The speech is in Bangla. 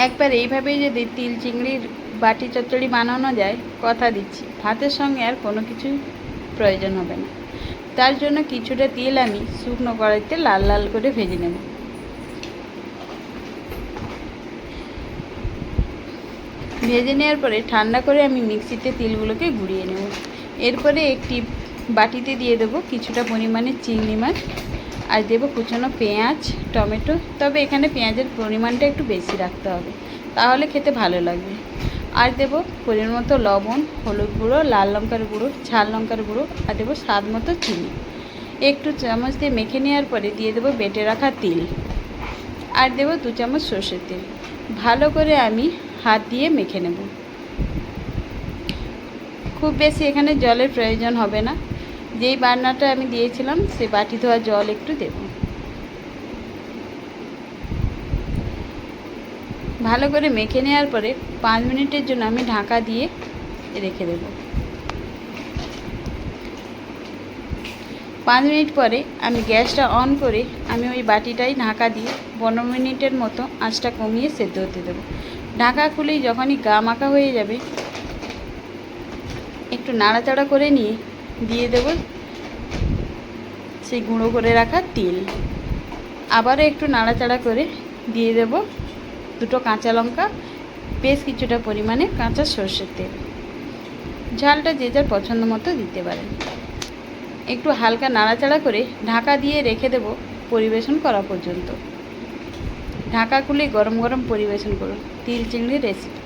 একবার এইভাবেই যদি তিল চিংড়ির বাটি চচ্চড়ি বানানো যায়, কথা দিচ্ছি ভাতের সঙ্গে আর কোনো কিছুই প্রয়োজন হবে না। তার জন্য কিছুটা তিল আমি শুকনো কড়াইতে লাল লাল করে ভেজে নেব। ভেজে নেওয়ার পরে ঠান্ডা করে আমি মিক্সিতে তিলগুলোকে গুঁড়িয়ে নেব। এরপরে একটি বাটিতে দিয়ে দেবো কিছুটা পরিমাণে চিংড়ি মাছ, আর দেবো কুচানো পেঁয়াজ, টমেটো। তবে এখানে পেঁয়াজের পরিমাণটা একটু বেশি রাখতে হবে, তাহলে খেতে ভালো লাগবে। আর দেবো পরিমাণ মতো লবণ, হলুদ গুঁড়ো, লাল লঙ্কার গুঁড়ো, ঝাল লঙ্কার গুঁড়ো, আর দেবো স্বাদ মতো চিনি। একটু চামচ দিয়ে মেখে নেওয়ার পরে দিয়ে দেবো বেটে রাখা তিল, আর দেবো 2 চামচ সর্ষের তেল। ভালো করে আমি হাত দিয়ে মেখে নেব। খুব বেশি এখানে জলের প্রয়োজন হবে না। যেই বাটনাটা আমি দিয়েছিলাম সেই বাটি ধোয়া জল একটু দেব। ভালো করে মেখে নেওয়ার পরে 5 মিনিটের জন্য আমি ঢাকা দিয়ে রেখে দেব। 5 মিনিট পরে আমি গ্যাসটা অন করে আমি ওই বাটিটাই ঢাকা দিয়ে 15 মিনিটের মতো আঁচটা কমিয়ে সেদ্ধ হতে দেবো। ঢাকা খুলেই যখনই গা মাখা হয়ে যাবে, একটু নাড়াচাড়া করে নিয়ে দিয়ে দেব সেই গুঁড়ো করে রাখা তিল। আবারও একটু নাড়াচাড়া করে দিয়ে দেব 2টো কাঁচা লঙ্কা, বেশ কিছুটা পরিমাণে কাঁচা সর্ষের তেল। ঝালটা যে যার পছন্দ মতো দিতে পারেন। একটু হালকা নাড়াচাড়া করে ঢাকা দিয়ে রেখে দেব পরিবেশন করা পর্যন্ত। ঢাকা খুলে গরম গরম পরিবেশন করুন তিল চিংড়ির রেসিপি।